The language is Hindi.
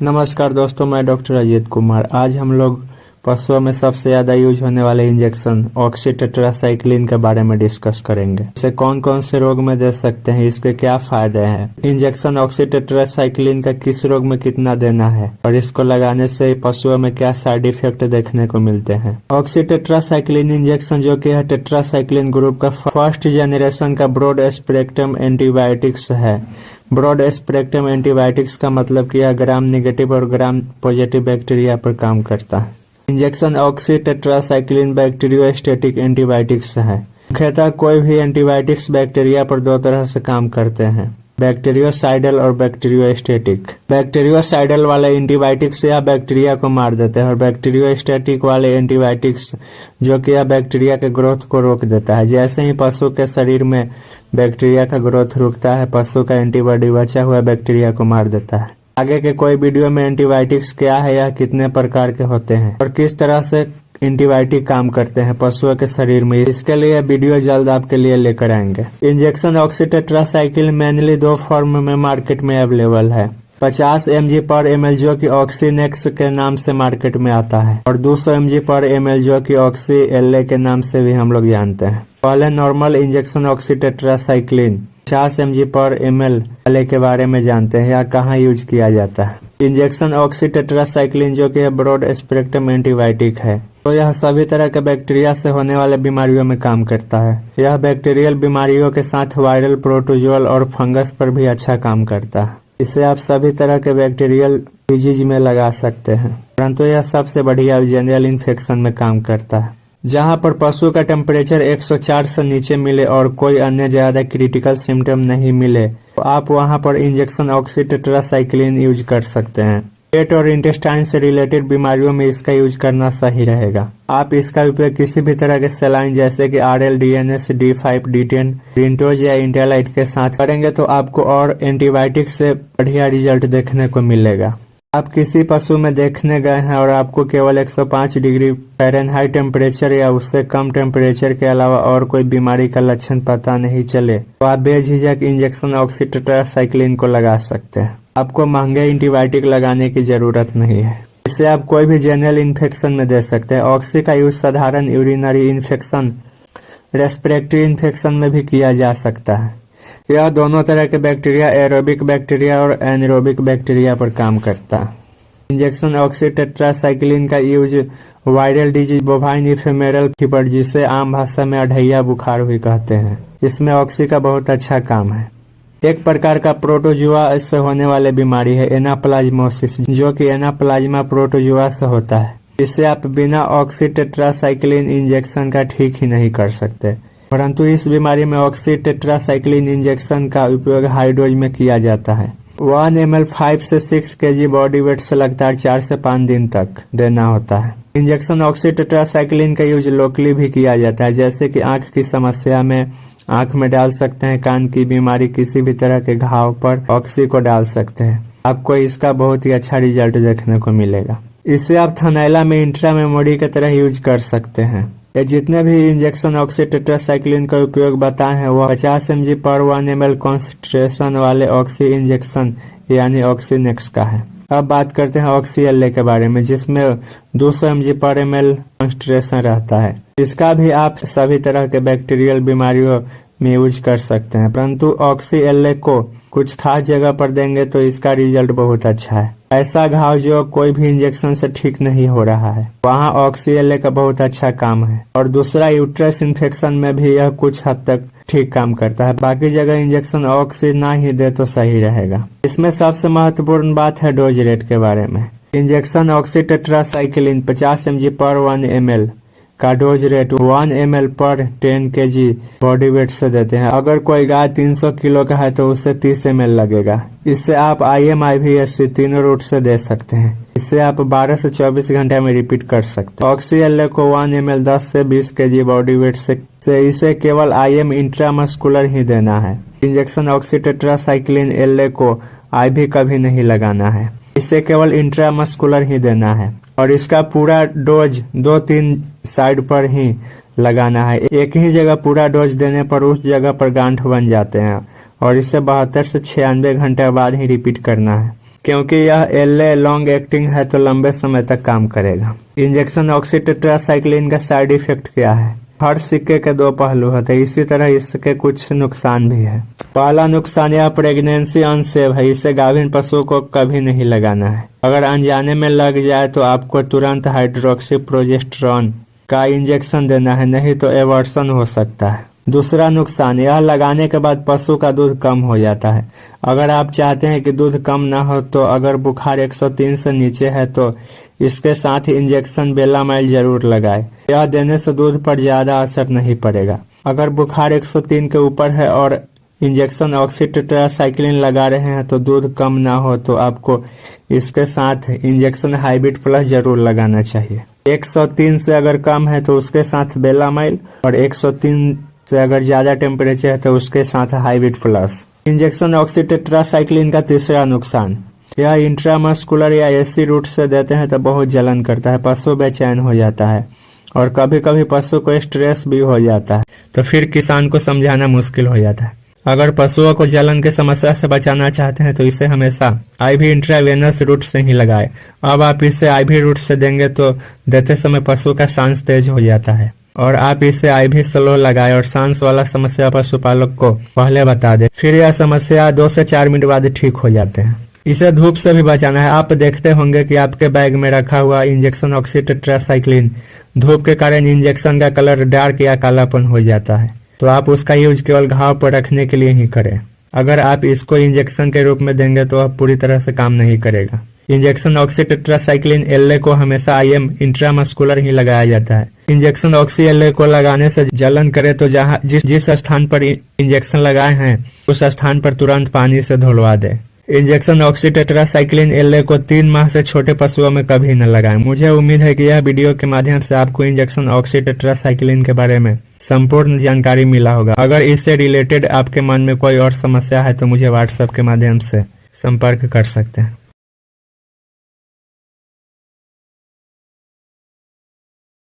नमस्कार दोस्तों, मैं डॉक्टर अजीत कुमार। आज हम लोग पशुओं में सबसे ज़्यादा यूज होने वाले इंजेक्शन ऑक्सी-टेट्रासाइक्लिन के बारे में डिस्कस करेंगे। इसे कौन कौन से रोग में दे सकते हैं, इसके क्या फायदे हैं, इंजेक्शन ऑक्सी-टेट्रासाइक्लिन का किस रोग में कितना देना है और इसको लगाने से पशुओं में क्या साइड इफेक्ट देखने को मिलते हैं। ऑक्सी-टेट्रासाइक्लिन इंजेक्शन, जो कि है टेट्रासाइक्लिन ग्रुप का फर्स्ट जनरेशन का ब्रॉड स्पेक्ट्रम एंटीबायोटिक्स है। ब्रॉड स्पेक्ट्रम एंटीबायोटिक्स का मतलब कि यह ग्राम नेगेटिव और ग्राम पॉजिटिव बैक्टीरिया पर काम करता है। इंजेक्शन ऑक्सी-टेट्रासाइक्लिन बैक्टीरियोस्टैटिक एंटीबायोटिक्स है। मुख्यतः कोई भी एंटीबायोटिक्स बैक्टीरिया पर दो तरह से काम करते हैं, बैक्टीरियोसाइडल और बैक्टीरियोस्टैटिक। बैक्टीरियोसाइडल वाले एंटीबायोटिक्स यह बैक्टीरिया को मार देते हैं और बैक्टीरियोस्टैटिक वाले एंटीबायोटिक्स जो कि यह बैक्टीरिया के ग्रोथ को रोक देता है। जैसे ही पशु के शरीर में बैक्टीरिया का ग्रोथ रुकता है, पशु का एंटीबॉडी बचा हुआ बैक्टीरिया को मार देता है। आगे के कोई वीडियो में एंटीबायोटिक्स क्या है, यह कितने प्रकार के होते हैं और किस तरह से एंटीबायोटिक काम करते हैं पशुओं के शरीर में, इसके लिए वीडियो जल्द आपके लिए लेकर आएंगे। इंजेक्शन ऑक्सी-टेट्रासाइक्लिन मेनली दो फॉर्म में मार्केट में अवेलेबल है। 50 mg पर ml जो कि ऑक्सीनेक्स के नाम से मार्केट में आता है और 200 mg पर ml जो कि ऑक्सी एल के नाम से भी हम लोग जानते हैं। पहले नॉर्मल इंजेक्शन ऑक्सी-टेट्रासाइक्लिन 50 mg पर ml वाले के बारे में जानते हैं, या कहाँ यूज किया जाता है। इंजेक्शन ऑक्सी-टेट्रासाइक्लिन जो कि ब्रॉड स्पेक्ट्रम एंटीबायोटिक है, तो यह सभी तरह के बैक्टीरिया से होने वाले बीमारियों में काम करता है। यह बैक्टीरियल बीमारियों के साथ वायरल, प्रोटोजोअल और फंगस पर भी अच्छा काम करता है। इसे आप सभी तरह के बैक्टीरियल डिजीज में लगा सकते हैं, परंतु यह सबसे बढ़िया जनरल इन्फेक्शन में काम करता है। जहां पर पशु का टेम्परेचर 104 से नीचे मिले और कोई अन्य ज्यादा क्रिटिकल सिम्टम नहीं मिले, तो आप वहां पर इंजेक्शन ऑक्सी-टेट्रासाइक्लिन यूज कर सकते हैं। पेट और इंटेस्टाइन से रिलेटेड बीमारियों में इसका यूज करना सही रहेगा। आप इसका उपयोग किसी भी तरह के सेलाइन जैसे कि RL, DNS, D5, D10, रिंटोज या इंटेलाइट के साथ करेंगे तो आपको और एंटीबायोटिक से बढ़िया रिजल्ट देखने को मिलेगा। आप किसी पशु में देखने गए हैं और आपको केवल 105 डिग्री फ़ारेनहाइट टेम्परेचर या उससे कम टेम्परेचर के अलावा और कोई बीमारी का लक्षण पता नहीं चले, तो आप बेझिझक इंजेक्शन ऑक्सी-टेट्रासाइक्लिन को लगा सकते हैं। आपको महंगे एंटीबायोटिक लगाने की जरूरत नहीं है। इसे आप कोई भी जनरल इन्फेक्शन में दे सकते हैं। ऑक्सी का यूज साधारण यूरिनरी इन्फेक्शन, रेस्पिरेटरी इन्फेक्शन में भी किया जा सकता है। यह दोनों तरह के बैक्टीरिया, एरोबिक बैक्टीरिया और एनरोबिक बैक्टीरिया पर काम करता है। इंजेक्शन ऑक्सी-टेट्रासाइक्लिन का use viral disease, bovine ephemeral fever, जिसे आम भाषा में अढ़ैया बुखार भी कहते हैं, इसमें ऑक्सी का बहुत अच्छा काम है। एक प्रकार का प्रोटोजुआ से होने वाले बीमारी है एनाप्लाज्मोसिस, जो कि एनाप्लाज्मा प्रोटोजुआ से होता है। इसे आप बिना ऑक्सी-टेट्रासाइक्लिन इंजेक्शन का ठीक ही नहीं कर सकते, परंतु इस बीमारी में ऑक्सी-टेट्रासाइक्लिन इंजेक्शन का उपयोग हाई डोज में किया जाता है। 1 ml 5 से 6 kg बॉडी वेट से लगातार 4 से 5 दिन तक देना होता है। इंजेक्शन ऑक्सी-टेट्रासाइक्लिन का यूज लोकली भी किया जाता है, जैसे कि आंख की समस्या में आंख में डाल सकते हैं, कान की बीमारी, किसी भी तरह के घाव पर ऑक्सी को डाल सकते हैं। आपको इसका बहुत ही अच्छा रिजल्ट देखने को मिलेगा। इसे आप थनैला में इंट्रा मेमोरी की तरह यूज कर सकते हैं। ये जितने भी इंजेक्शन ऑक्सी-टेट्रासाइक्लिन का उपयोग बताए हैं वह 50 mg पर 1 ml कॉन्सेंट्रेशन वाले ऑक्सी इंजेक्शन यानी ऑक्सीनेक्स का है। अब बात करते हैं ऑक्सी एल के बारे में, जिसमें 200 mg पर ml कॉन्सेंट्रेशन रहता है। इसका भी आप सभी तरह के बैक्टीरियल बीमारियों में यूज कर सकते हैं, परंतु ऑक्सी एल को कुछ खास जगह पर देंगे तो इसका रिजल्ट बहुत अच्छा है। ऐसा घाव जो कोई भी इंजेक्शन से ठीक नहीं हो रहा है, वहाँ ऑक्सी एल का बहुत अच्छा काम है। और दूसरा, यूट्रस इन्फेक्शन में भी यह कुछ हद तक ठीक काम करता है। बाकी जगह इंजेक्शन ऑक्सी ना ही दे तो सही रहेगा। इसमें सबसे महत्वपूर्ण बात है डोज रेट के बारे में। इंजेक्शन ऑक्सी-टेट्रासाइक्लिन 50 mg पर 1 ml का डोज रेट 1 ml पर 10 kg बॉडी वेट से देते हैं। अगर कोई गाय 300 किलो का है तो उसे 30 ml लगेगा। इससे आप IM, IVSC तीनों रूट से दे सकते हैं। इससे आप 12 से 24 घंटे में रिपीट कर सकते हैं। ऑक्सी एल को 1 ml 10 से 20 kg बॉडी वेट से इसे केवल IM इंट्रामस्कुलर ही देना है। इंजेक्शन ऑक्सी-टेट्रासाइक्लिन एल को IV कभी नहीं लगाना है, इसे केवल इंट्रामस्कुलर ही देना है और इसका पूरा डोज 2-3 साइड पर ही लगाना है। एक ही जगह पूरा डोज देने पर उस जगह पर गांठ बन जाते हैं और इसे 72 से 96 घंटे बाद ही रिपीट करना है। क्योंकि यह एलए लॉन्ग एक्टिंग है तो लंबे समय तक काम करेगा। इंजेक्शन ऑक्सीटेट्रासाइक्लिन का साइड इफेक्ट क्या है? हर सिक्के के दो पहलू होते हैं, इसी तरह इसके कुछ नुकसान भी है। पहला नुकसान यह प्रेगनेंसी अनसेफ है, इसे गाभिन पशुओं को कभी नहीं लगाना है। अगर अनजाने में लग जाए तो आपको तुरंत हाइड्रोक्सी प्रोजेस्टेरोन का इंजेक्शन देना है, नहीं तो एवर्सन हो सकता है। दूसरा नुकसान यह लगाने के बाद पशु का दूध कम हो जाता है। अगर आप चाहते हैं कि दूध कम ना हो तो अगर बुखार 103 से नीचे है तो इसके साथ इंजेक्शन बेलामाइल जरूर लगाएं। यह देने से दूध पर ज्यादा असर नहीं पड़ेगा। अगर बुखार 103 के ऊपर है और इंजेक्शन ऑक्सीटेट्रासाइक्लिन लगा रहे हैं तो दूध कम ना हो तो आपको इसके साथ इंजेक्शन हाइब्रिड प्लस जरूर लगाना चाहिए। 103 से अगर कम है तो उसके साथ बेलामाइल, और 103 से अगर ज्यादा टेम्परेचर है तो उसके साथ हाइब्रिड प्लस। इंजेक्शन ऑक्सीटेट्रासाइक्लिन का तीसरा नुकसान, यह इंट्रामस्कुलर या एसी रूट से देते हैं तो बहुत जलन करता है, पशु बेचैन हो जाता है और कभी कभी पशु को स्ट्रेस भी हो जाता है, तो फिर किसान को समझाना मुश्किल हो जाता है। अगर पशुओं को जलन की समस्या से बचाना चाहते हैं तो इसे हमेशा आईवी इंट्रावेनस रूट से ही लगाएं। अब आप इसे आईवी रूट से देंगे तो देते समय पशु का सांस तेज हो जाता है, और आप इसे आईवी स्लो लगाएं और सांस वाला समस्या पशुपालक को पहले बता दें, फिर यह समस्या 2 से 4 मिनट बाद ठीक हो जाते हैं। इसे धूप से भी बचाना है। आप देखते होंगे कि आपके बैग में रखा हुआ इंजेक्शन ऑक्सीटेट्रासाइक्लिन धूप के कारण इंजेक्शन का कलर डार्क या कालापन हो जाता है, तो आप उसका यूज केवल घाव पर रखने के लिए ही करें। अगर आप इसको इंजेक्शन के रूप में देंगे तो अब पूरी तरह से काम नहीं करेगा। इंजेक्शन ऑक्सीटेट्रासाइक्लिन एलए को हमेशा आईएम इंट्रामस्कुलर ही लगाया जाता है। इंजेक्शन ऑक्सी एलए को लगाने से जलन करे तो जहां जिस स्थान पर इंजेक्शन लगाए हैं उस स्थान पर तुरंत पानी से धुलवा दे। इंजेक्शन ऑक्सीटेट्रासाइक्लिन एलए को 3 माह से छोटे पशुओं में कभी न लगाएं। मुझे उम्मीद है कि यह वीडियो के माध्यम से आपको इंजेक्शन ऑक्सीटेट्रासाइक्लिन के बारे में संपूर्ण जानकारी मिला होगा। अगर इससे रिलेटेड आपके मन में कोई और समस्या है तो मुझे व्हाट्सएप के माध्यम से संपर्क कर सकते हैं।